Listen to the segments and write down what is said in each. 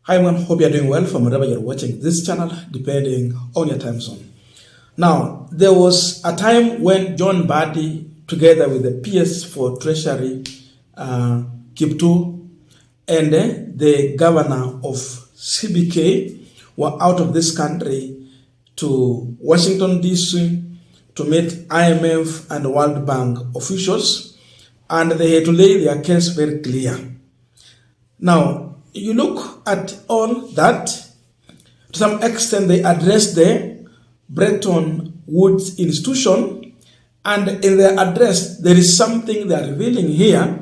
Hi everyone, hope you're doing well from wherever you're watching this channel, depending on your time zone. Now, there was a time when John Mbadi, together with the PS for Treasury, Kipto, and the governor of CBK were out of this country to Washington, D.C. to meet IMF and World Bank officials, and they had to lay their case very clear. Now, you look at all that, to some extent they address the Bretton Woods institution, and in their address there is something they are revealing here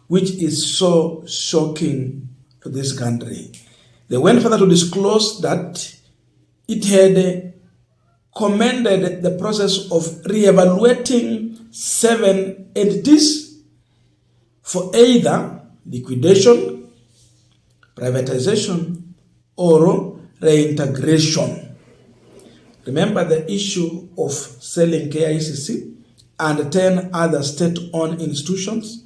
which is so shocking to this country. They went further to disclose that it had commended the process of re-evaluating 7 entities for either liquidation, privatization, or reintegration. Remember the issue of selling KICC and 10 other state-owned institutions?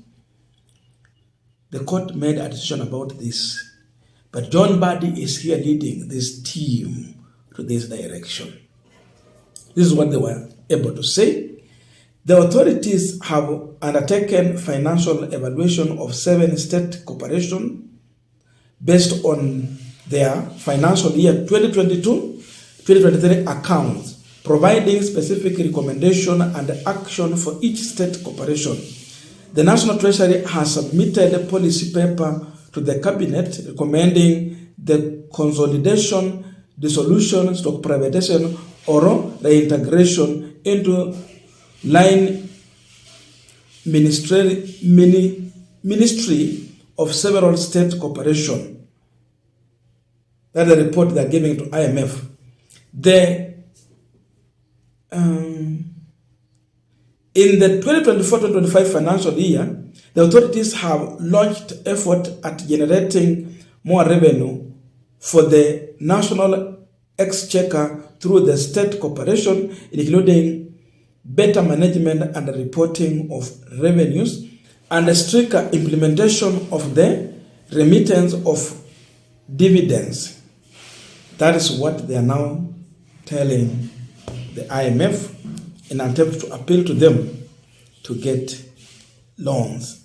The court made a decision about this, but John Mbadi is here leading this team to this direction. This is what they were able to say. The authorities have undertaken financial evaluation of 7 state corporations based on their financial year 2022-2023 accounts, providing specific recommendation and action for each state corporation. The National Treasury has submitted a policy paper to the Cabinet recommending the consolidation, dissolution, stock privatization, or reintegration into line ministry of several state corporations. That's the report they're giving to IMF. In the 2024-2025 financial year, the authorities have launched effort at generating more revenue for the national exchequer through the state corporation, including better management and reporting of revenues, and a stricter implementation of the remittance of dividends. That is what they are now telling the IMF in an attempt to appeal to them to get loans.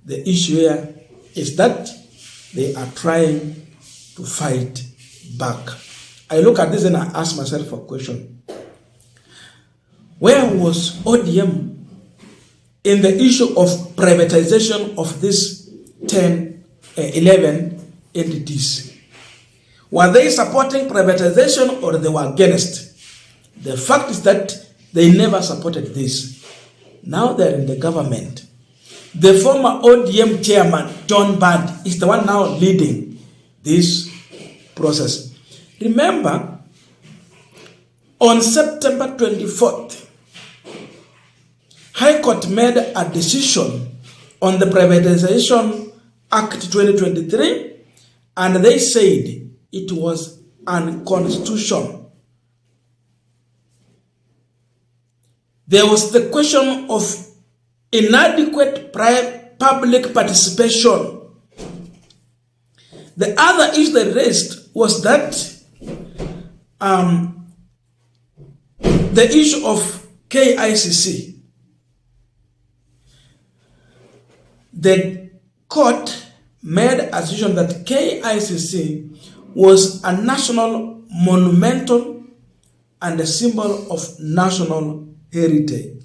The issue here is that they are trying to fight back. I look at this and I ask myself a question. Where was ODM in the issue of privatization of these 11 entities? Were they supporting privatization or they were against? The fact is that they never supported this. Now they're in the government. The former ODM chairman, John Mbadi, is the one now leading this process. Remember, on September 24th, High Court made a decision on the Privatization Act 2023, and they said it was unconstitutional. There was the question of inadequate public participation. The other issue they raised was that the issue of KICC. The court made a decision that KICC was a national monumental and a symbol of national heritage.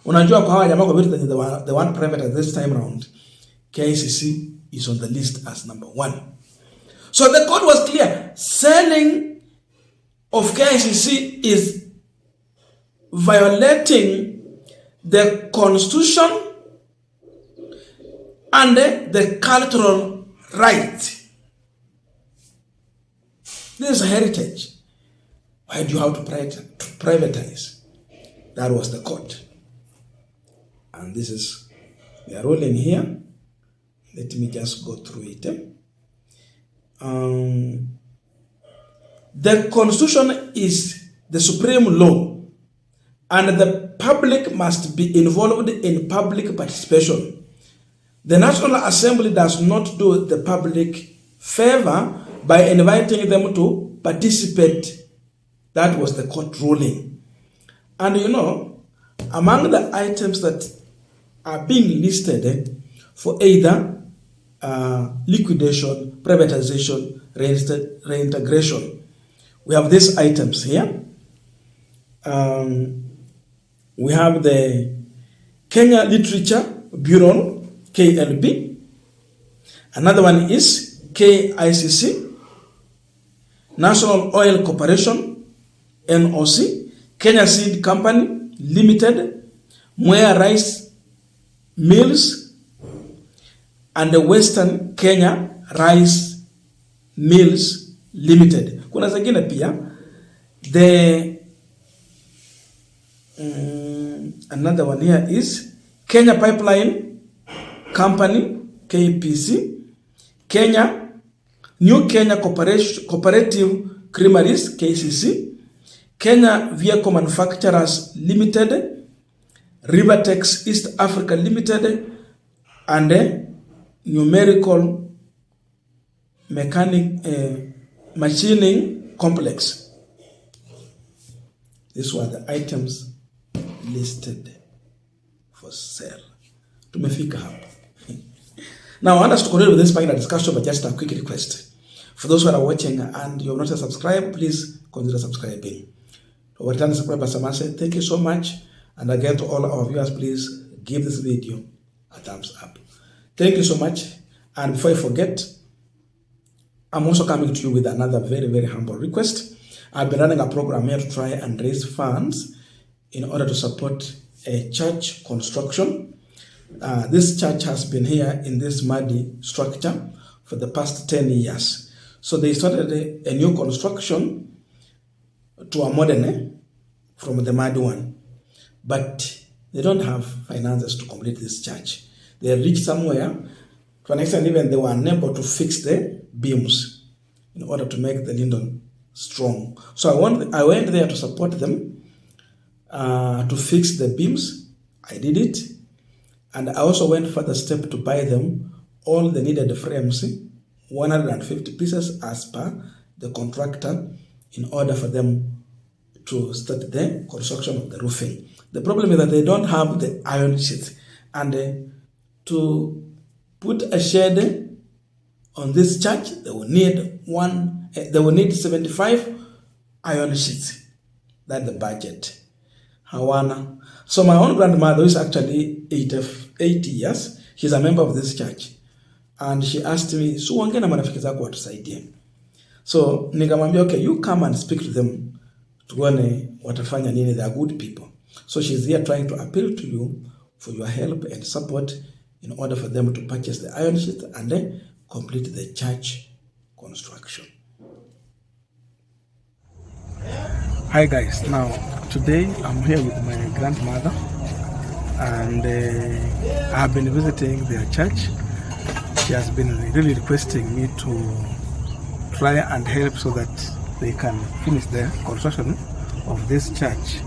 Unajua kwa hawa jamaa kwa vitu the one private at this time round, KICC is on the list as number 1. So the court was clear. Selling of KICC is violating the constitution and the cultural right. This is a heritage. Why do you have to privatize? That was the court. And this is, we are rolling here. Let me just go through it. The constitution is the supreme law, and the public must be involved in public participation. The National Assembly does not do the public favor by inviting them to participate. That was the court ruling. And you know, among the items that are being listed for either liquidation, privatization, reintegration, we have these items here. We have the Kenya Literature Bureau, KLB. Another one is KICC, National Oil Corporation, NOC, Kenya Seed Company Limited, Mwea Rice Mills, and the Western Kenya Rice Mills Limited. Kuna zingine pia, the another one here is Kenya Pipeline Company, KPC, New Kenya Cooperative Creameries, KCC, Kenya Vehicle Manufacturers Limited, Rivertex East Africa Limited, and Numerical Machining Complex. These were the items listed for sale. Tumefika hapa. Now, I want us to continue with this final discussion, but just a quick request. For those who are watching and you have not subscribed, please consider subscribing. To our returning subscribers, thank you so much. And again, to all our viewers, please give this video a thumbs up. Thank you so much. And before I forget, I'm also coming to you with another very, very humble request. I've been running a program here to try and raise funds in order to support a church construction. This church has been here in this muddy structure for the past 10 years. So they started a new construction to a modern from the mud one. But they don't have finances to complete this church. They reached somewhere, to an extent even they were unable to fix the beams in order to make the lintel strong. So I went there to support them to fix the beams. I did it. And I also went further step to buy them all the needed frames, 150 pieces as per the contractor, in order for them to start the construction of the roofing. The problem is that they don't have the iron sheet. And to put a shed on this church, they will need 75 iron sheets. That's the budget. Hawana. So my own grandmother, who is actually 80 years, she's a member of this church. And she asked me, so wange na marafiki zako watusaidie. So nikamwambia, okay, you come and speak to them. Tuone watafanya nini, they are good people. So she's here trying to appeal to you for your help and support in order for them to purchase the iron sheet and then complete the church construction. Hi guys, now today I'm here with my grandmother and I've been visiting their church. She has been really requesting me to try and help so that they can finish the construction of this church.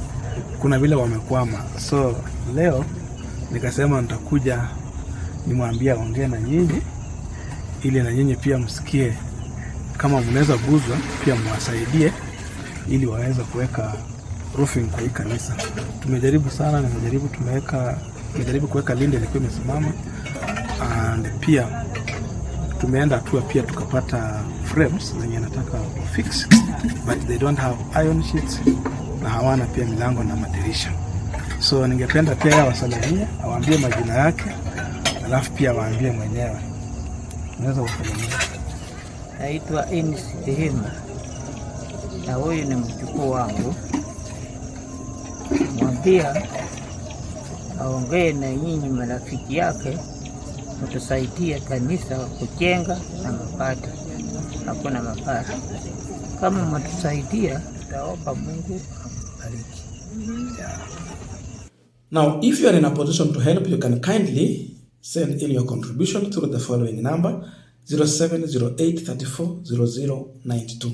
Kuna vile wamekwama. So leo nikasema nitakuja nimwambia ongea na nyinyi ili na nyinyi pia msikie kama mnaweza guzwa pia mwasaidie ili waweze kuweka roofing kwa hii kanisa. Tumejaribu sana, tumejaribu kuweka linde ilikuwa imesimama, and pia tumeenda hatua pia tukapata frames zenye nataka fix, but they don't have iron sheets na hawana pia milango na madirisha. So ningependa pia wasalimie, awaambie majina yake, alafu pia waambie mwenyewe. Unaweza kusalimia. Naitwa Enis Tehema. Na huyu ni mjukuu wangu. Mwambia aongee na nyinyi marafiki yake mtusaidie kanisa kujenga na mapato. Hakuna mapato. Kama mtusaidia tutaomba Mungu abariki. Now, if you are in a position to help, you can kindly send in your contribution through the following number: 0708340092.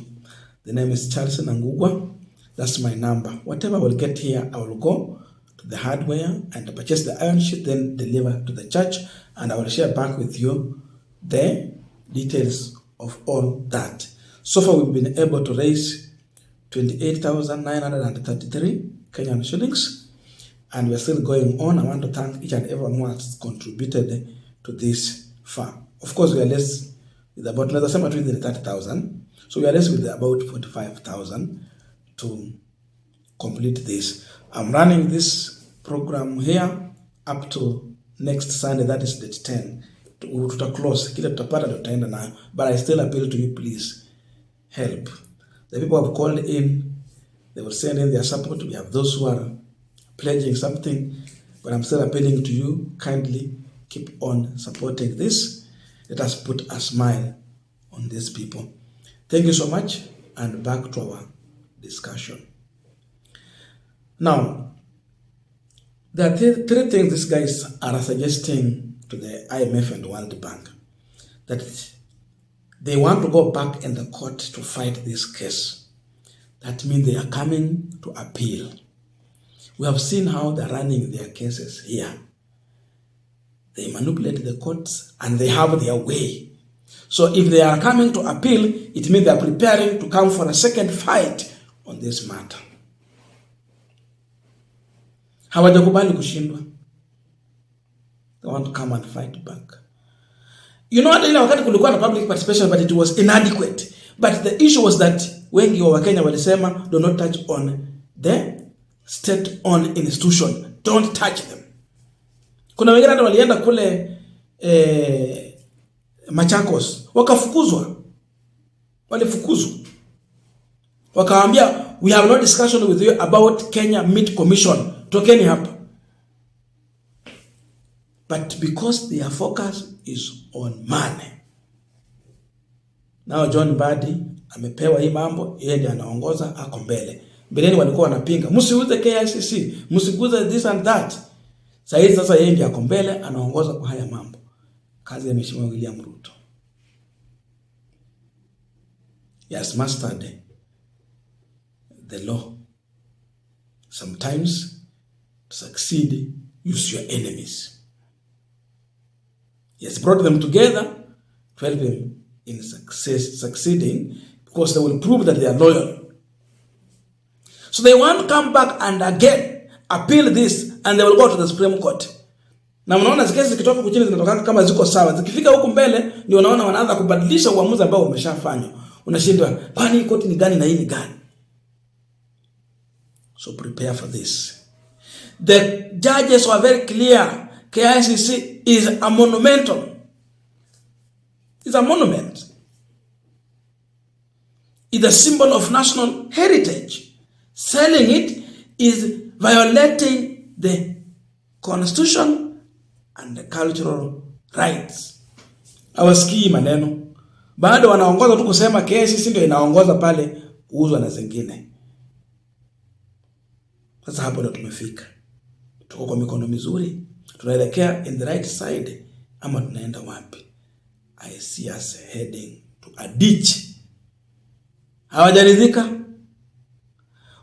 The name is Charles Inangungwa. That's my number. Whatever I will get here, I will go to the hardware and purchase the iron sheet, then deliver to the church, and I will share back with you the details of all that. So far, we've been able to raise 28,933 Kenyan shillings, and we're still going on. I want to thank each and everyone who has contributed to this far. Of course, we are less with about, let's say, between the 30,000. So we are less with about 45,000 to complete this. I'm running this program here up to next Sunday, that is date 10. To close, but I still appeal to you, please help. The people who have called in, they will send in their support. We have those who are pledging something, but I'm still appealing to you, kindly keep on supporting this. Let us put a smile on these people. Thank you so much, and back to our discussion. Now, there are three things these guys are suggesting to the IMF and the World Bank, that they want to go back in the court to fight this case. That means they are coming to appeal. We have seen how they're running their cases here. They manipulate the courts and they have their way. So if they are coming to appeal, it means they are preparing to come for a second fight on this matter. Hawajakubali kushindwa. They want to come and fight back. You know what, ile wakati kulikuwa na public participation, but it was inadequate. But the issue was that wengi wa Wakenya walisema, do not touch on the state-owned institution. Don't touch them. Kuna wengine hata walienda kule Machakos, wakafukuzwa. Walifukuzwa. Wakawaambia, we have no discussion with you about Kenya Meat Commission. Tokeni hapa. But because their focus is on money. Now John Mbadi amepewa hii mambo, yeye ndiye anaongoza, ako mbele. Mbeleni walikuwa wanapinga, msiuze KICC, msiguze this and that. Sasa yeye ndiye ako mbele, anaongoza kwa haya mambo. Kazi ya Mheshimiwa William Ruto. He has mastered the law. Sometimes, to succeed, use your enemies. He has brought them together to help him in succeeding, because they will prove that they are loyal. So they want to come back and again appeal this, and they will go to the Supreme Court. Na mnaona kesi zikitoka huko chini zinatoka kama ziko sawa. Zikifika huko mbele ndio unaona wanaanza kubadilisha uamuzi ambao umeshafanywa. Unashindwa, kwani koti ni gani na hii ni gani? So prepare for this. The judges were very clear. KICC is a monumental. It's a monument. It's a symbol of national heritage. Selling it is violating the constitution and the cultural rights. Hawasikii maneno. Bado wanaongoza tu kusema KICC ndio inaongoza pale, kuuzwa na zingine. Sasa hapo ndio tumefika. Tuko kwa mikono mizuri. Tunaelekea in the right side, ama tunaenda wapi? I see us heading to a ditch. Hawajaridhika.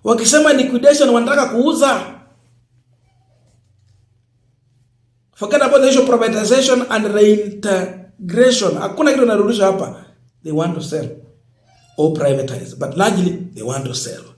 Wakisema liquidation wanataka kuuza. Forget about the issue of privatization and reintegration. Hakuna kitu narudisha hapa. They want to sell or privatize, but largely they want to sell.